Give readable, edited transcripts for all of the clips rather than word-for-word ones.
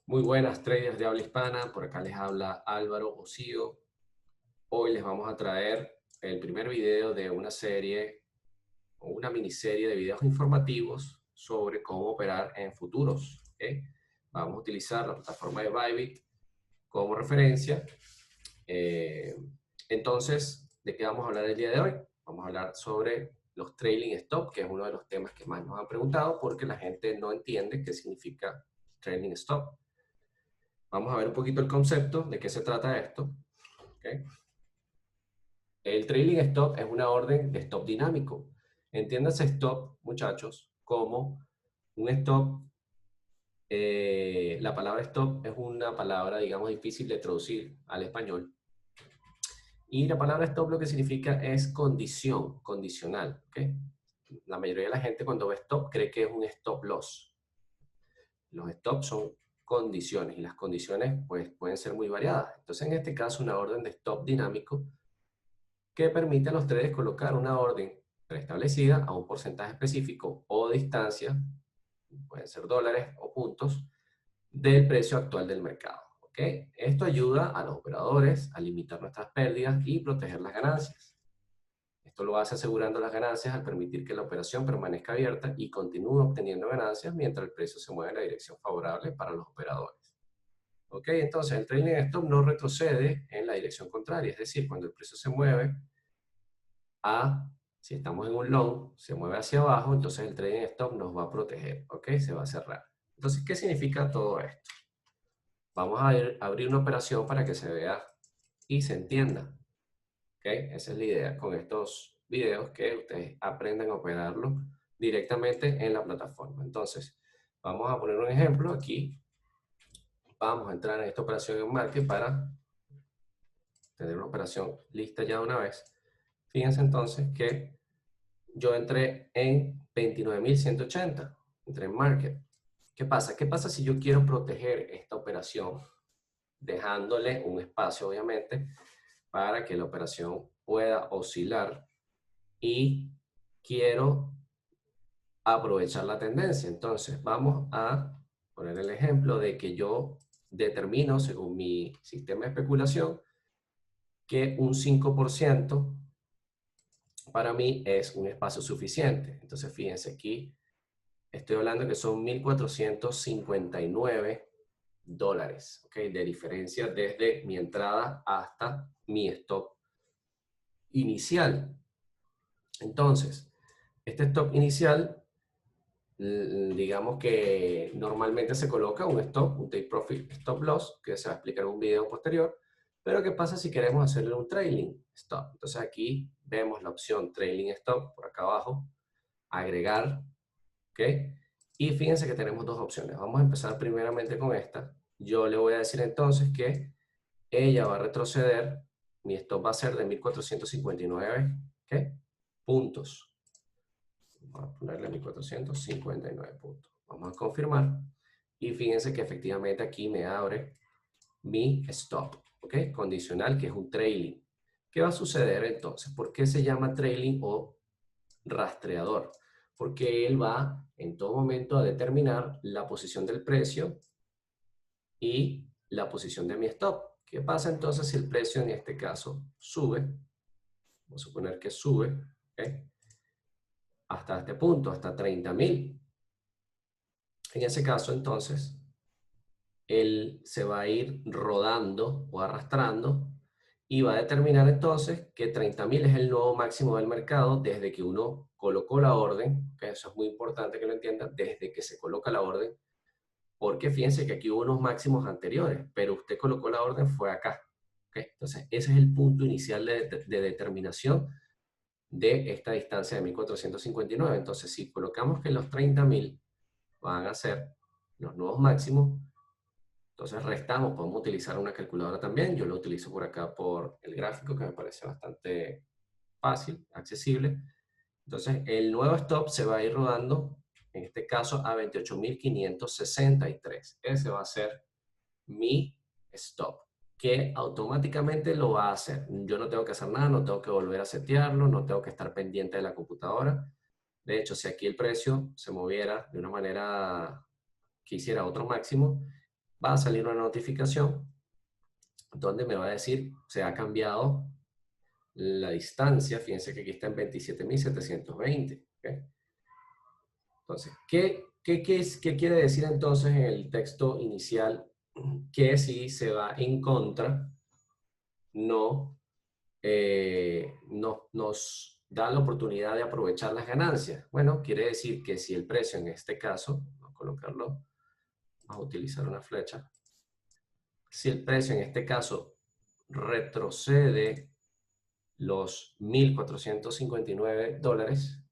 Muy buenas traders de habla hispana, por acá les habla Álvaro Osío. Hoy les vamos a traer el primer video de una serie o una miniserie de videos informativos sobre cómo operar en futuros. ¿Ok? Vamos a utilizar la plataforma de Bybit como referencia. Eh, entonces, ¿de qué vamos a hablar el día de hoy? Vamos a hablar sobre los trailing stop, que es uno de los temas que más nos han preguntado porque la gente no entiende qué significa trailing stop. Vamos a ver un poquito el concepto de qué se trata esto. ¿Okay? El trailing stop es una orden de stop dinámico. Entiéndase stop, muchachos, como un stop. La palabra stop es una palabra, digamos, difícil de traducir al español. Y la palabra stop lo que significa es condición, condicional. ¿Okay? La mayoría de la gente cuando ve stop cree que es un stop loss. Los stops son condiciones y las condiciones pues, pueden ser muy variadas. Entonces, en este caso, una orden de stop dinámico que permite a los traders colocar una orden preestablecida a un porcentaje específico o distancia, pueden ser dólares o puntos, del precio actual del mercado. ¿Okay? Esto ayuda a los operadores a limitar nuestras pérdidas y proteger las ganancias. Esto lo hace asegurando las ganancias al permitir que la operación permanezca abierta y continúe obteniendo ganancias mientras el precio se mueve en la dirección favorable para los operadores. ¿Ok? Entonces, el trailing stop no retrocede en la dirección contraria, es decir, cuando el precio se mueve si estamos en un long, se mueve hacia abajo, entonces el trading stop nos va a proteger, ¿ok? Se va a cerrar. Entonces, ¿qué significa todo esto? Vamos a abrir una operación para que se vea y se entienda, ¿ok? Esa es la idea con estos videos, que ustedes aprendan a operarlo directamente en la plataforma. Entonces, vamos a poner un ejemplo aquí. Vamos a entrar en esta operación en market para tener una operación lista ya de una vez. Fíjense entonces que yo entré en 29.180, entré en market. ¿Qué pasa? ¿Qué pasa si yo quiero proteger esta operación dejándole un espacio, obviamente, para que la operación pueda oscilar y quiero aprovechar la tendencia? Entonces, vamos a poner el ejemplo de que yo determino, según mi sistema de especulación, que un 5% para mí es un espacio suficiente. Entonces, fíjense aquí, estoy hablando que son 1.459 dólares, ¿ok? De diferencia desde mi entrada hasta mi stop inicial. Entonces, este stop inicial, digamos que normalmente se coloca un stop, un take profit stop loss, que se va a explicar en un video posterior. Pero ¿qué pasa si queremos hacerle un trailing stop? Entonces aquí vemos la opción trailing stop por acá abajo, agregar, ¿ok? Y fíjense que tenemos dos opciones. Vamos a empezar primeramente con esta. Yo le voy a decir entonces que ella va a retroceder, mi stop va a ser de 1.459, ¿qué? Puntos. Vamos a ponerle 1.459 puntos. Vamos a confirmar. Y fíjense que efectivamente aquí me abre mi stop, ¿ok? Condicional, que es un trailing. ¿Qué va a suceder entonces? ¿Por qué se llama trailing o rastreador? Porque él va en todo momento a determinar la posición del precio y la posición de mi stop. ¿Qué pasa entonces si el precio en este caso sube? Vamos a suponer que sube, ¿okay? Hasta este punto, hasta 30.000. En ese caso entonces, él se va a ir rodando o arrastrando y va a determinar entonces que 30.000 es el nuevo máximo del mercado desde que uno colocó la orden, que eso es muy importante que lo entiendan, desde que se coloca la orden, porque fíjense que aquí hubo unos máximos anteriores, pero usted colocó la orden fue acá. ¿Okay? Entonces, ese es el punto inicial de determinación de esta distancia de 1.459. Entonces, si colocamos que los 30.000 van a ser los nuevos máximos, entonces restamos, podemos utilizar una calculadora también. Yo lo utilizo por acá por el gráfico, que me parece bastante fácil, accesible. Entonces, el nuevo stop se va a ir rodando, en este caso, a 28.563. Ese va a ser mi stop, que automáticamente lo va a hacer. Yo no tengo que hacer nada, no tengo que volver a setearlo, no tengo que estar pendiente de la computadora. De hecho, si aquí el precio se moviera de una manera que hiciera otro máximo, va a salir una notificación donde me va a decir, se ha cambiado la distancia. Fíjense que aquí está en 27.720. ¿Okay? Entonces, ¿qué quiere decir entonces en el texto inicial? Que si se va en contra, no, nos da la oportunidad de aprovechar las ganancias. Bueno, quiere decir que si el precio en este caso, vamos a colocarlo, vamos a utilizar una flecha, si el precio en este caso retrocede los $1.459,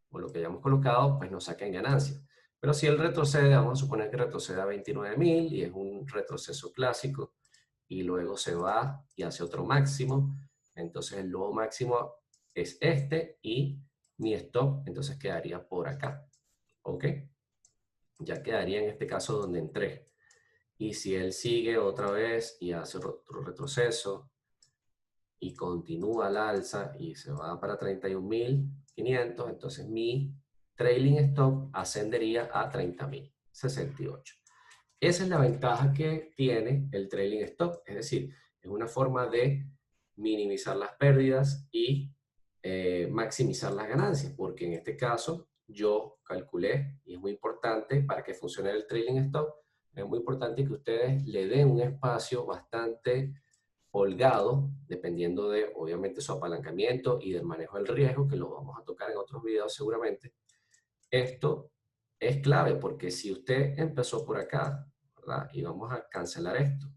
o lo que hayamos colocado, pues nos saca en ganancia. Pero si él retrocede, vamos a suponer que retrocede a 29.000 y es un retroceso clásico, y luego se va y hace otro máximo, entonces el nuevo máximo es este y mi stop entonces quedaría por acá, ¿ok? Ya quedaría en este caso donde entré. Y si él sigue otra vez y hace otro retroceso y continúa al alza y se va para 31.500, entonces mi trailing stop ascendería a 30.068. Esa es la ventaja que tiene el trailing stop, es decir, es una forma de minimizar las pérdidas y maximizar las ganancias, porque en este caso yo calculé, y es muy importante para que funcione el trailing stop, es muy importante que ustedes le den un espacio bastante holgado, dependiendo de, obviamente, su apalancamiento y del manejo del riesgo, que lo vamos a tocar en otros videos seguramente. Esto es clave porque si usted empezó por acá, ¿verdad? Y vamos a cancelar esto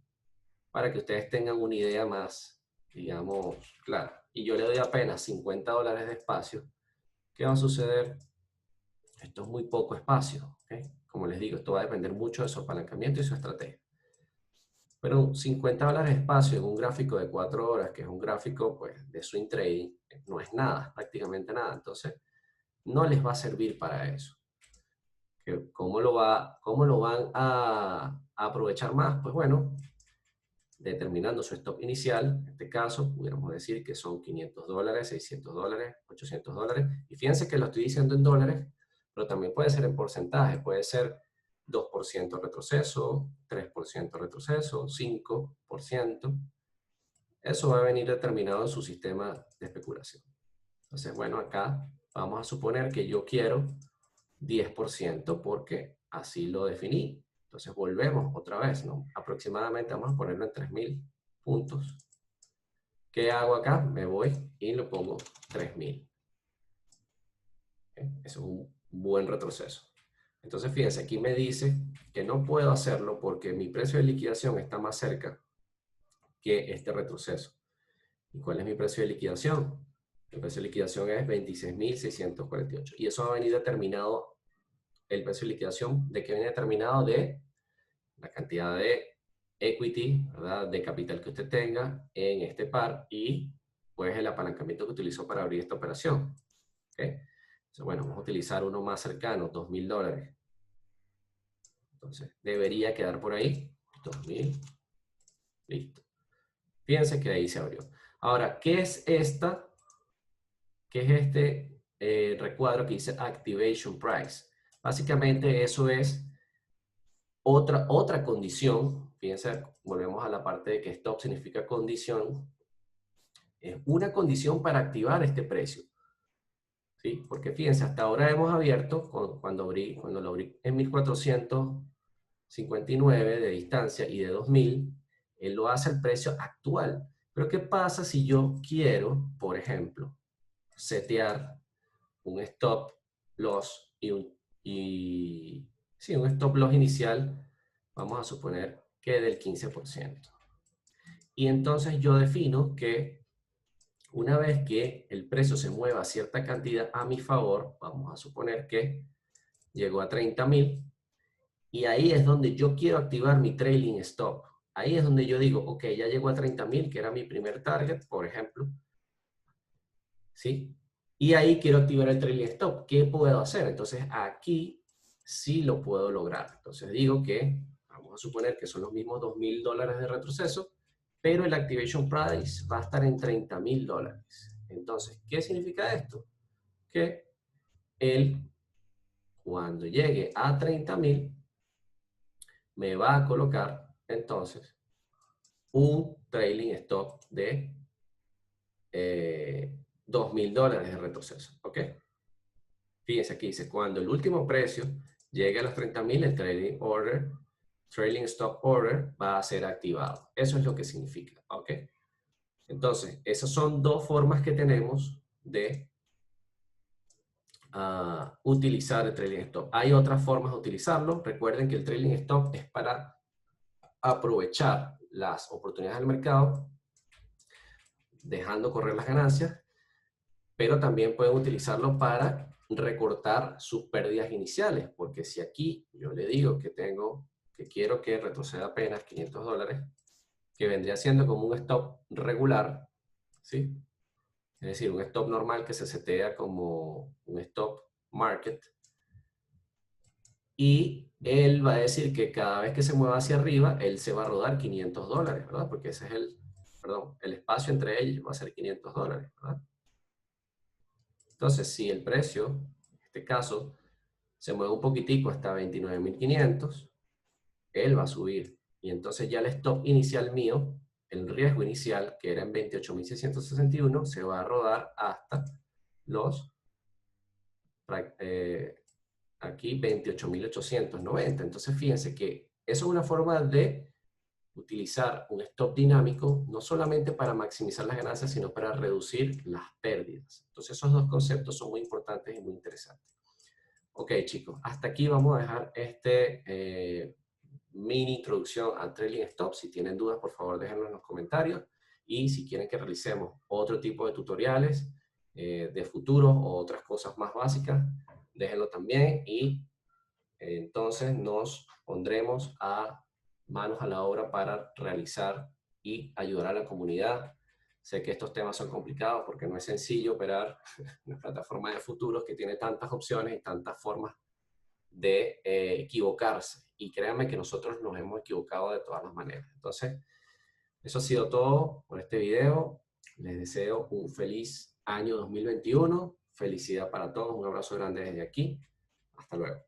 para que ustedes tengan una idea más, digamos, clara. Y yo le doy apenas $50 de espacio. ¿Qué va a suceder? Esto es muy poco espacio, ¿okay? Como les digo, esto va a depender mucho de su apalancamiento y su estrategia. Pero $50 de espacio en un gráfico de 4 horas, que es un gráfico pues, de swing trading, no es nada, prácticamente nada. Entonces, no les va a servir para eso. ¿Cómo lo van a aprovechar más? Pues bueno, determinando su stop inicial, en este caso, pudiéramos decir que son $500, $600, $800. Y fíjense que lo estoy diciendo en dólares, pero también puede ser en porcentaje, puede ser 2% retroceso, 3% retroceso, 5%. Eso va a venir determinado en su sistema de especulación. Entonces, bueno, acá vamos a suponer que yo quiero 10% porque así lo definí. Entonces volvemos otra vez, ¿no? Aproximadamente vamos a ponerlo en 3.000 puntos. ¿Qué hago acá? Me voy y lo pongo 3.000. ¿Okay? Eso es un buen retroceso. Entonces, fíjense, aquí me dice que no puedo hacerlo porque mi precio de liquidación está más cerca que este retroceso. ¿Y cuál es mi precio de liquidación? El precio de liquidación es 26.648. Y eso va a venir determinado, el precio de liquidación, ¿de qué viene determinado? De la cantidad de equity, ¿verdad? De capital que usted tenga en este par y pues el apalancamiento que utilizó para abrir esta operación. ¿Okay? Entonces, bueno, vamos a utilizar uno más cercano, $2.000. Entonces, debería quedar por ahí, 2.000, listo. Fíjense que ahí se abrió. Ahora, ¿qué es esta? ¿Qué es este recuadro que dice Activation Price? Básicamente eso es otra condición. Fíjense, volvemos a la parte de que stop significa condición. Es una condición para activar este precio. ¿Sí? Porque fíjense, hasta ahora hemos abierto, cuando lo abrí en 1.459 de distancia y de 2.000, él lo hace al precio actual. Pero ¿qué pasa si yo quiero, por ejemplo, setear un stop loss sí, un stop loss inicial, vamos a suponer que del 15%? Y entonces yo defino que una vez que el precio se mueva cierta cantidad a mi favor, vamos a suponer que llegó a 30.000, y ahí es donde yo quiero activar mi trailing stop. Ahí es donde yo digo, ok, ya llegó a 30.000, que era mi primer target, por ejemplo, ¿sí? Y ahí quiero activar el trailing stop. ¿Qué puedo hacer? Entonces aquí sí lo puedo lograr. Entonces digo que, vamos a suponer que son los mismos $2.000 de retroceso, pero el activation price va a estar en $30.000. Entonces, ¿qué significa esto? Que él, cuando llegue a 30.000, me va a colocar entonces un trailing stop de $2.000 de retroceso, ¿ok? Fíjense aquí, dice, cuando el último precio llegue a los 30.000, el trailing stop order va a ser activado. Eso es lo que significa, ¿ok? Entonces, esas son dos formas que tenemos de utilizar el trailing stop. Hay otras formas de utilizarlo. Recuerden que el trailing stop es para aprovechar las oportunidades del mercado, dejando correr las ganancias, pero también pueden utilizarlo para recortar sus pérdidas iniciales, porque si aquí yo le digo que quiero que retroceda apenas $500, que vendría siendo como un stop regular, ¿sí? Es decir, un stop normal que se setea como un stop market, y él va a decir que cada vez que se mueva hacia arriba, él se va a rodar $500, ¿verdad? Porque ese es el espacio entre ellos va a ser $500, ¿verdad? Entonces, si el precio, en este caso, se mueve un poquitico hasta 29.500, él va a subir. Y entonces ya el stop inicial mío, el riesgo inicial, que era en 28.661, se va a rodar hasta los, aquí, 28.890. Entonces, fíjense que eso es una forma de utilizar un stop dinámico, no solamente para maximizar las ganancias, sino para reducir las pérdidas. Entonces, esos dos conceptos son muy importantes y muy interesantes. Ok, chicos, hasta aquí vamos a dejar mini introducción al trailing stop. Si tienen dudas, por favor, déjenlo en los comentarios. Y si quieren que realicemos otro tipo de tutoriales de futuro o otras cosas más básicas, déjenlo también. Y entonces nos pondremos manos a la obra para realizar y ayudar a la comunidad. Sé que estos temas son complicados porque no es sencillo operar una plataforma de futuros que tiene tantas opciones y tantas formas de equivocarse. Y créanme que nosotros nos hemos equivocado de todas las maneras. Entonces, eso ha sido todo por este video. Les deseo un feliz año 2021. Felicidad para todos. Un abrazo grande desde aquí. Hasta luego.